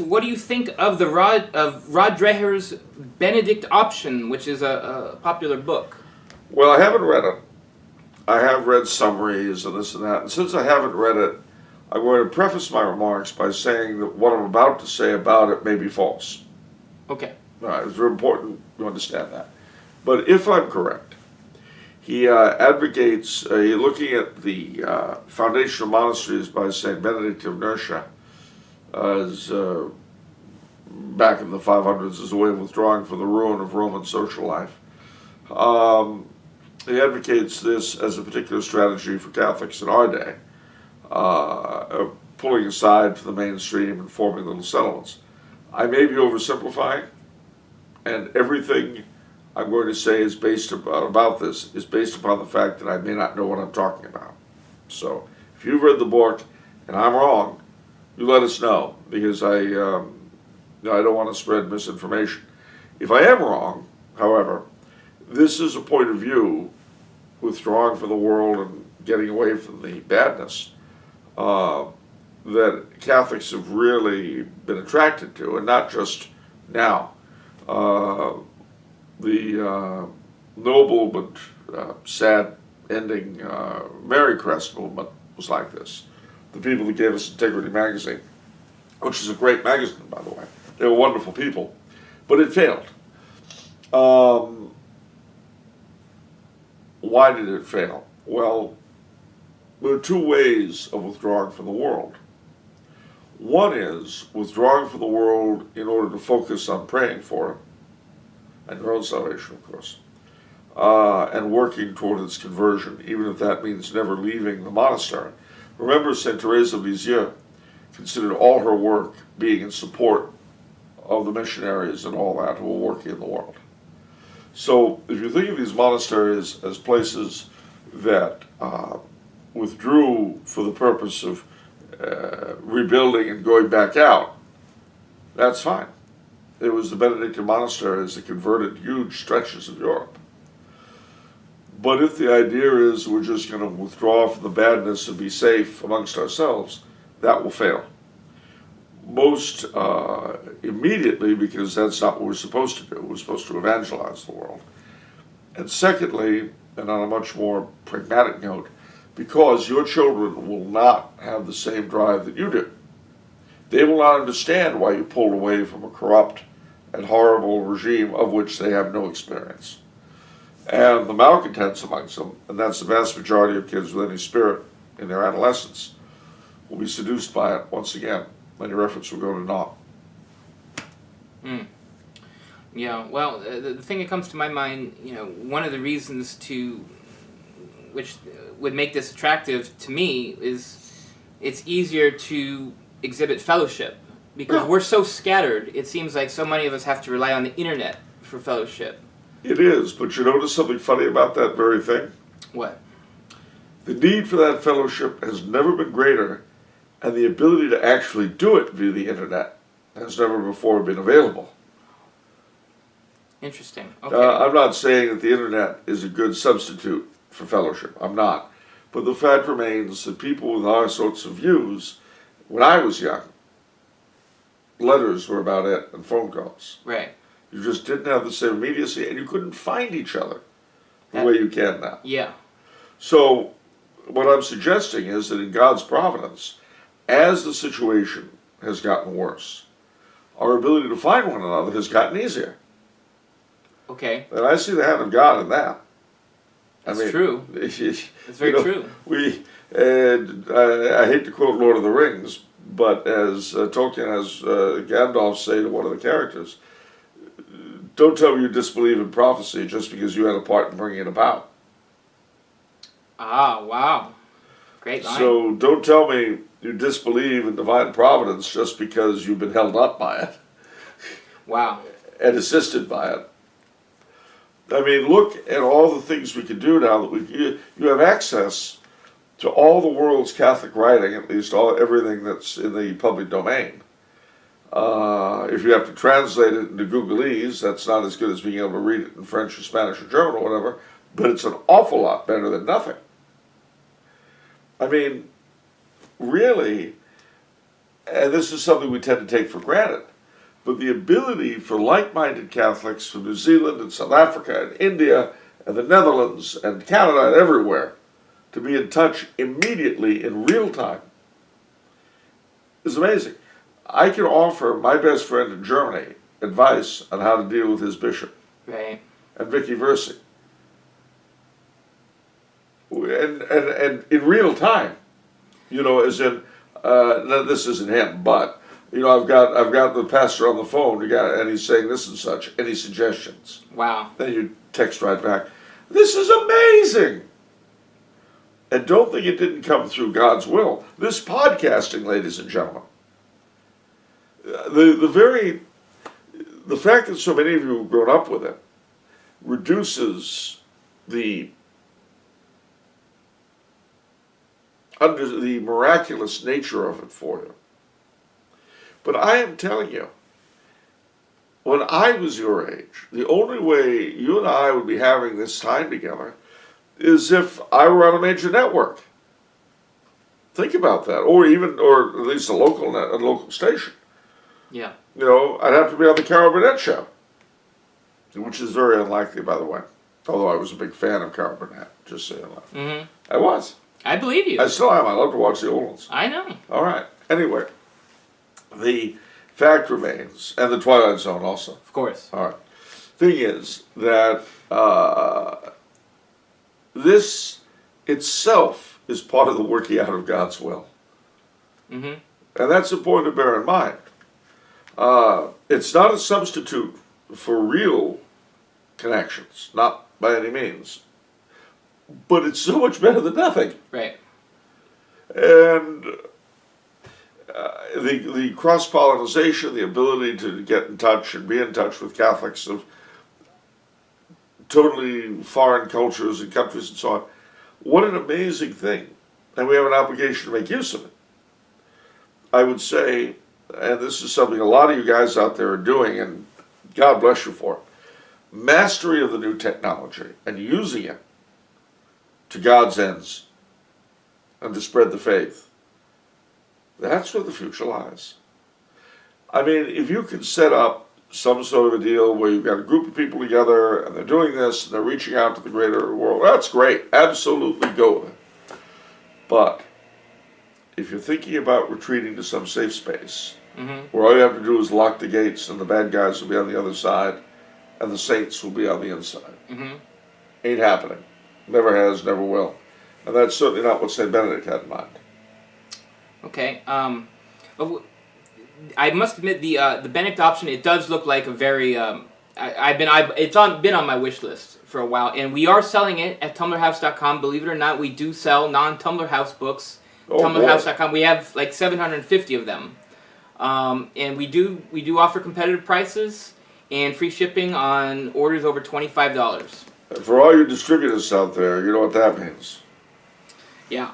What do you think of Rod Dreher's Benedict Option, which is a popular book? Well, I haven't read it. I have read summaries and this and that, and since I haven't read it, I'm going to preface my remarks by saying that what I'm about to say about it may be false. Okay. All right, it's very important to understand that. But if I'm correct, he advocates looking at the foundation of monasteries by St. Benedict of Nursia as back in the 500s as a way of withdrawing from the ruin of Roman social life. He advocates this as a particular strategy for Catholics in our day, pulling aside from the mainstream and forming little settlements. I may be oversimplifying, and everything I'm going to say is based about this is based upon the fact that I may not know what I'm talking about. So if you've read the book and I'm wrong, you let us know, because I don't want to spread misinformation. If I am wrong, however, this is a point of view, withdrawing from the world and getting away from the badness, that Catholics have really been attracted to, and not just now. The noble but sad ending Mary Crest movement was like this. The people that gave us Integrity magazine, which is a great magazine, by the way, they were wonderful people, but it failed. Why did it fail? Well, there are two ways of withdrawing from the world. One is withdrawing from the world in order to focus on praying for it, and your own salvation, of course, and working toward its conversion, even if that means never leaving the monastery. Remember, St. Therese of Lisieux considered all her work being in support of the missionaries and all that who were working in the world. So if you think of these monasteries as places that withdrew for the purpose of rebuilding and going back out, that's fine. It was the Benedictine monasteries that converted huge stretches of Europe. But if the idea is we're just going to withdraw from the badness and be safe amongst ourselves, that will fail. Most immediately, because that's not what we're supposed to do. We're supposed to evangelize the world. And secondly, and on a much more pragmatic note, because your children will not have the same drive that you do. They will not understand why you pulled away from a corrupt and horrible regime of which they have no experience. And the malcontents amongst them, and that's the vast majority of kids with any spirit in their adolescence, will be seduced by it once again, and your efforts will go to naught. Yeah, well, the thing that comes to my mind, one of the reasons which would make this attractive to me is it's easier to exhibit fellowship, because we're so scattered. It seems like so many of us have to rely on the internet for fellowship. It is, but you notice something funny about that very thing? What? The need for that fellowship has never been greater, and the ability to actually do it via the internet has never before been available. Interesting. Okay. I'm not saying that the internet is a good substitute for fellowship. I'm not. But the fact remains that people with our sorts of views, when I was young, letters were about it and phone calls. Right. You just didn't have the same immediacy, and you couldn't find each other the way you can now. Yeah. So what I'm suggesting is that in God's providence, as the situation has gotten worse, our ability to find one another has gotten easier. Okay. And I see the hand of God in that. That's true. It's very true. I hate to quote Lord of the Rings, but as Tolkien has Gandalf say to one of the characters, don't tell me you disbelieve in prophecy just because you had a part in bringing it about. Ah, wow. Great line. So don't tell me you disbelieve in divine providence just because you've been held up by it. Wow. And assisted by it. I mean, look at all the things we can do now that you have access to all the world's Catholic writing, at least everything that's in the public domain. If you have to translate it into Googleese, that's not as good as being able to read it in French or Spanish or German or whatever, but it's an awful lot better than nothing. I mean, really, and this is something we tend to take for granted, but the ability for like-minded Catholics from New Zealand and South Africa and India and the Netherlands and Canada and everywhere to be in touch immediately in real time is amazing. I can offer my best friend in Germany advice on how to deal with his bishop. Right. And vice versa. And in real time, as in, no, this isn't him, but I've got the pastor on the phone, and he's saying this and such. Any suggestions? Wow. Then you text right back. This is amazing. And don't think it didn't come through God's will. This podcasting, ladies and gentlemen, the fact that so many of you have grown up with it reduces the miraculous nature of it for you. But I am telling you, when I was your age, the only way you and I would be having this time together is if I were on a major network. Think about that, or at least a local station. Yeah. I'd have to be on the Carol Burnett show, which is very unlikely, by the way. Although I was a big fan of Carol Burnett, just saying that. Mm-hmm. I was. I believe you. I still am. I love to watch the old ones. I know. All right. Anyway, the fact remains, and the Twilight Zone also. Of course. All right. Thing is that this itself is part of the working out of God's will. Mm-hmm. And that's important to bear in mind. It's not a substitute for real connections, not by any means. But it's so much better than nothing. Right. And the cross-pollinization, the ability to get in touch and be in touch with Catholics of totally foreign cultures and countries and so on, what an amazing thing. And we have an obligation to make use of it. I would say, and this is something a lot of you guys out there are doing, and God bless you for it, mastery of the new technology and using it to God's ends and to spread the faith. That's where the future lies. I mean, if you can set up some sort of a deal where you've got a group of people together and they're doing this and they're reaching out to the greater world, that's great. Absolutely go with it. But if you're thinking about retreating to some safe space, where all you have to do is lock the gates and the bad guys will be on the other side and the saints will be on the inside, ain't happening. Never has, never will. And that's certainly not what St. Benedict had in mind. Okay. I must admit the Benedict Option, it does look like a very it's been on my wish list for a while, and we are selling it at TumblerHouse.com. Believe it or not, we do sell non-Tumbler House books. TumblerHouse.com. We have like 750 of them, and we do offer competitive prices and free shipping on orders over $25. For all you distributors out there, you know what that means. Yeah.